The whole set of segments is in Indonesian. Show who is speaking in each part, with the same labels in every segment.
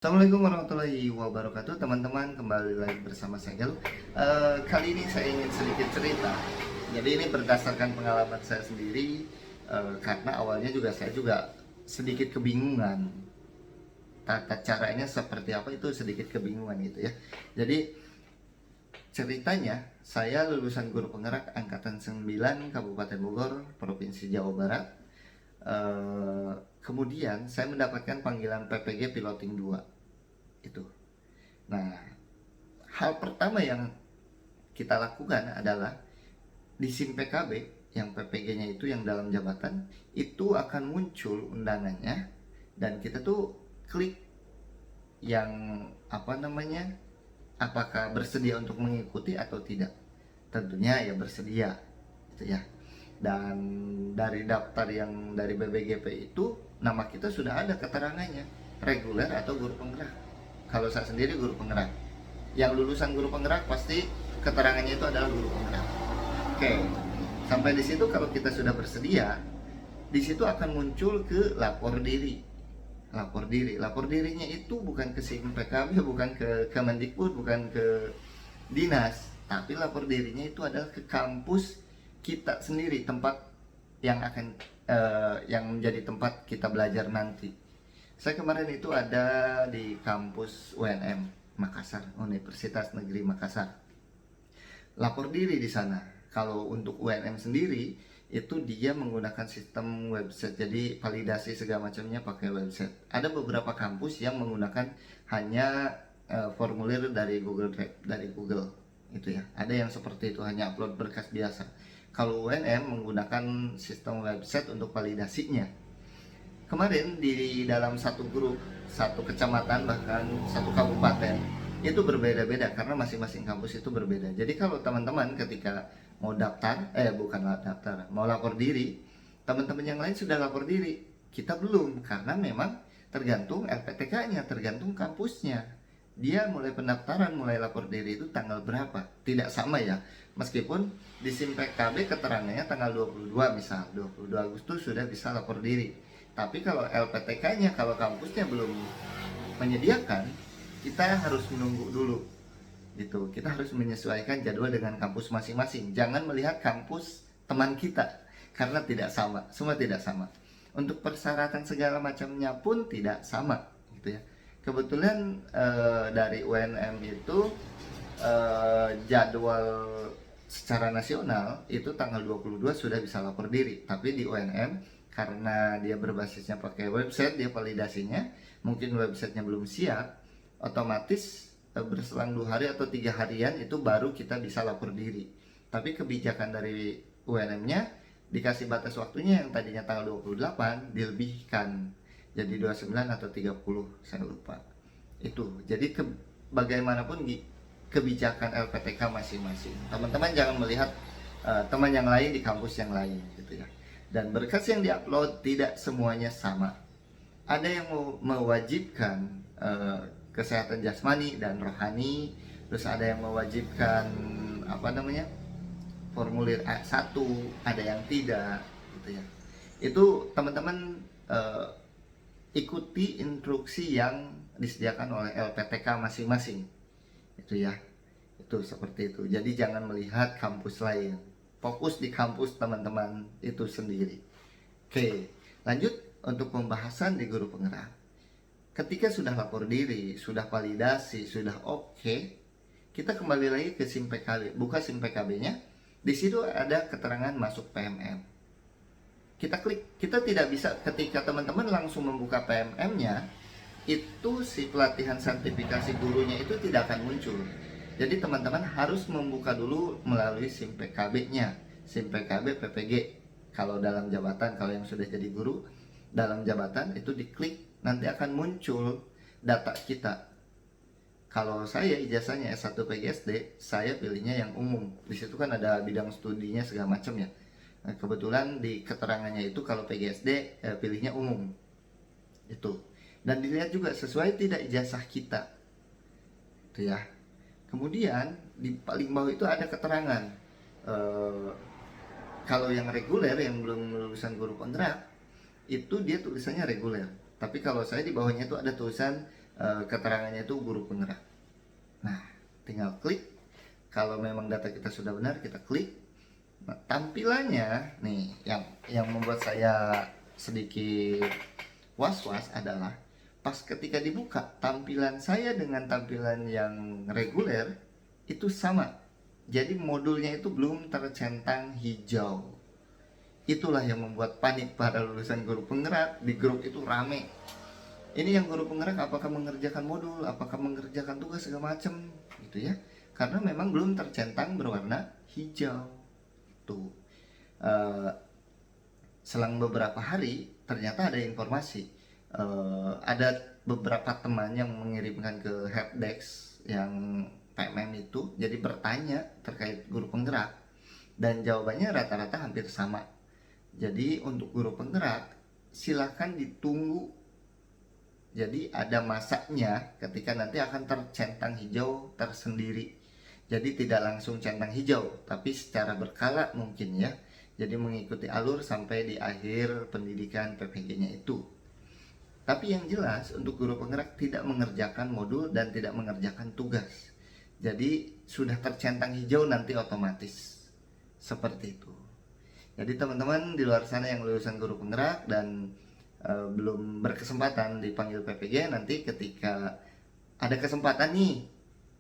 Speaker 1: Assalamualaikum warahmatullahi wabarakatuh, teman-teman. Kembali lagi bersama saya Galuh. Kali ini saya ingin sedikit cerita. Jadi ini berdasarkan pengalaman saya sendiri, karena awalnya saya juga sedikit kebingungan tata caranya seperti apa, itu sedikit kebingungan gitu ya. Jadi ceritanya, saya lulusan guru penggerak angkatan 9 Kabupaten Bogor, Provinsi Jawa Barat. Kemudian saya mendapatkan panggilan PPG Piloting 2 itu. Nah, hal pertama yang kita lakukan adalah di SIM PKB yang PPG-nya itu yang dalam jabatan itu akan muncul undangannya, dan kita tuh klik yang apakah bersedia untuk mengikuti atau tidak. Tentunya ya bersedia gitu ya. Dan dari daftar yang dari BBGP itu nama kita sudah ada keterangannya, reguler atau guru penggerak. Kalau saya sendiri guru penggerak. Yang lulusan guru penggerak pasti keterangannya itu adalah guru penggerak. Oke, sampai di situ kalau kita sudah bersedia, di situ akan muncul ke lapor diri. Lapor dirinya itu bukan ke SIM PKB, bukan ke Kemendikbud, bukan ke dinas, tapi lapor dirinya itu adalah ke kampus kita sendiri, tempat yang akan yang menjadi tempat kita belajar nanti. Saya kemarin itu ada di kampus UNM Makassar, Universitas Negeri Makassar. Lapor diri di sana. Kalau untuk UNM sendiri itu dia menggunakan sistem website, jadi validasi segala macamnya pakai website. Ada beberapa kampus yang menggunakan hanya formulir dari Google Drive, dari Google itu ya. Ada yang seperti itu, hanya upload berkas biasa. Kalau UNM menggunakan sistem website untuk validasinya. Kemarin di dalam satu grup, satu kecamatan, bahkan satu kabupaten, itu berbeda-beda karena masing-masing kampus itu berbeda. Jadi kalau teman-teman ketika mau daftar, mau lapor diri, teman-teman yang lain sudah lapor diri, kita belum, karena memang tergantung LPTK-nya, tergantung kampusnya. Dia mulai pendaftaran, mulai lapor diri itu tanggal berapa, tidak sama ya. Meskipun di SIM PKB keterangannya tanggal 22, misal 22 Agustus sudah bisa lapor diri. Tapi kalau LPTK-nya, kalau kampusnya belum menyediakan, kita harus menunggu dulu gitu. Kita harus menyesuaikan jadwal dengan kampus masing-masing. Jangan melihat kampus teman kita karena tidak sama, semua tidak sama. Untuk persyaratan segala macamnya pun tidak sama gitu ya. Kebetulan dari UNM itu jadwal secara nasional itu tanggal 22 sudah bisa lapor diri, tapi di UNM karena dia berbasisnya pakai website, dia validasinya mungkin websitenya belum siap, otomatis berselang 2 hari atau 3 harian itu baru kita bisa lapor diri. Tapi kebijakan dari UNM-nya dikasih batas waktunya yang tadinya tanggal 28 dilebihkan jadi 29 atau 30, saya lupa. Itu. Jadi bagaimanapun kebijakan LPTK masing-masing. Teman-teman jangan melihat teman yang lain di kampus yang lain gitu ya. Dan berkas yang diupload tidak semuanya sama. Ada yang mewajibkan kesehatan jasmani dan rohani, terus ada yang mewajibkan formulir A1, ada yang tidak gitu ya. Itu teman-teman ikuti instruksi yang disediakan oleh LPTK masing-masing. Itu ya. Itu seperti itu. Jadi jangan melihat kampus lain. Fokus di kampus teman-teman itu sendiri. Oke, lanjut untuk pembahasan di guru penggerak. Ketika sudah lapor diri, sudah validasi, sudah oke, kita kembali lagi ke SIM PKB. Buka SIM PKB-nya. Di situ ada keterangan masuk PMM. Kita klik. Kita tidak bisa ketika teman-teman langsung membuka PMM-nya, itu si pelatihan sertifikasi gurunya itu tidak akan muncul. Jadi teman-teman harus membuka dulu melalui SIM PKB-nya, SIM PKB PPG. Kalau dalam jabatan, kalau yang sudah jadi guru dalam jabatan itu diklik, nanti akan muncul data kita. Kalau saya ijazahnya S1 PGSD, saya pilihnya yang umum. Di situ kan ada bidang studinya segala macam ya. Nah, kebetulan di keterangannya itu kalau PGSD pilihnya umum. Itu. Dan dilihat juga sesuai tidak ijazah kita. Itu ya. Kemudian di paling bawah itu ada keterangan kalau yang reguler, yang belum lulusan guru penggerak, itu dia tulisannya reguler. Tapi kalau saya di bawahnya itu ada tulisan keterangannya itu guru penggerak. Nah, tinggal klik. Kalau memang data kita sudah benar, kita klik. Nah, tampilannya nih yang membuat saya sedikit was-was adalah pas ketika dibuka tampilan saya dengan tampilan yang reguler itu sama. Jadi modulnya itu belum tercentang hijau. Itulah yang membuat panik para lulusan guru penggerak. Di grup itu rame. Ini yang guru penggerak apakah mengerjakan modul, apakah mengerjakan tugas segala macam gitu ya. Karena memang belum tercentang berwarna hijau. Tuh. Selang beberapa hari ternyata ada informasi. Ada beberapa teman yang mengirimkan ke helpdesk yang PMM itu, jadi bertanya terkait guru penggerak dan jawabannya rata-rata hampir sama. Jadi untuk guru penggerak silakan ditunggu. Jadi ada masanya ketika nanti akan tercentang hijau tersendiri. Jadi tidak langsung centang hijau, tapi secara berkala mungkin ya. Jadi mengikuti alur sampai di akhir pendidikan PPG-nya itu. Tapi yang jelas untuk guru penggerak tidak mengerjakan modul dan tidak mengerjakan tugas. Jadi sudah tercentang hijau nanti otomatis. Seperti itu. Jadi teman-teman di luar sana yang lulusan guru penggerak dan belum berkesempatan dipanggil PPG, nanti ketika ada kesempatan nih,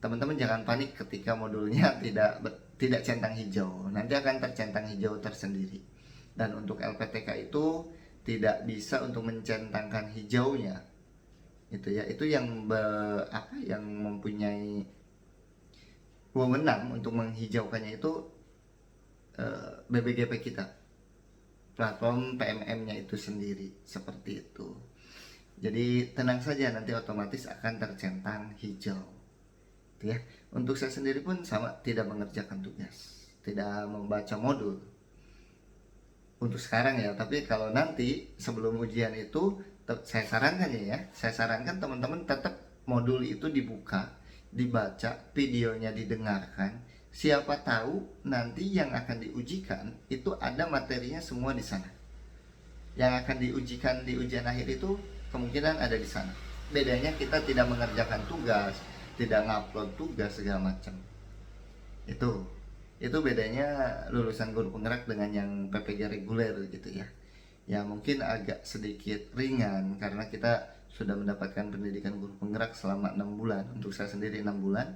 Speaker 1: teman-teman jangan panik ketika modulnya tidak centang hijau. Nanti akan tercentang hijau tersendiri. Dan untuk LPTK itu tidak bisa untuk mencentangkan hijaunya. Itu ya, itu yang yang mempunyai wewenang untuk menghijaukannya itu BBGP kita, platform PMM-nya itu sendiri, seperti itu. Jadi tenang saja, nanti otomatis akan tercentang hijau. Itu ya. Untuk saya sendiri pun sama, tidak mengerjakan tugas, tidak membaca modul untuk sekarang ya. Tapi kalau nanti sebelum ujian itu saya sarankan saya sarankan teman-teman tetap modul itu dibuka, dibaca, videonya didengarkan. Siapa tahu nanti yang akan diujikan itu ada materinya semua di sana. Yang akan diujikan di ujian akhir itu kemungkinan ada di sana. Bedanya kita tidak mengerjakan tugas, tidak ngupload tugas segala macam. Itu bedanya lulusan guru penggerak dengan yang PPG reguler gitu ya. Ya mungkin agak sedikit ringan karena kita sudah mendapatkan pendidikan guru penggerak selama 6 bulan. Untuk saya sendiri 6 bulan.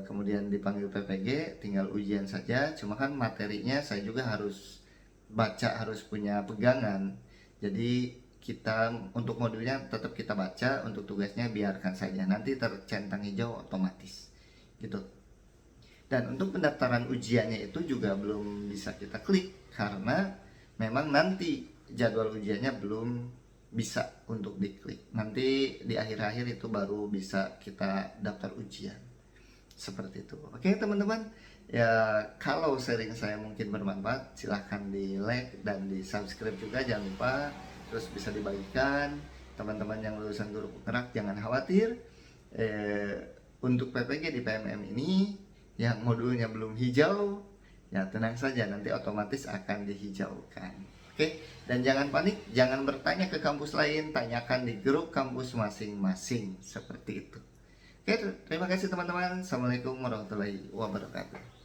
Speaker 1: Kemudian dipanggil PPG, tinggal ujian saja. Cuma kan materinya saya juga harus baca, harus punya pegangan. Jadi kita untuk modulnya tetap kita baca, untuk tugasnya biarkan saja, nanti tercentang hijau otomatis gitu. Dan untuk pendaftaran ujiannya itu juga belum bisa kita klik karena memang nanti jadwal ujiannya belum bisa untuk diklik. Nanti di akhir-akhir itu baru bisa kita daftar ujian. Seperti itu. Oke teman-teman, ya kalau sharing saya mungkin bermanfaat, silahkan di like dan di subscribe juga, jangan lupa. Terus bisa dibagikan. Teman-teman yang lulusan guru penggerak jangan khawatir, untuk PPG di PMM ini yang modulnya belum hijau, ya tenang saja, nanti otomatis akan dihijaukan. Oke, dan jangan panik, jangan bertanya ke kampus lain, tanyakan di grup kampus masing-masing. Seperti itu. Oke, terima kasih teman-teman. Assalamualaikum warahmatullahi wabarakatuh.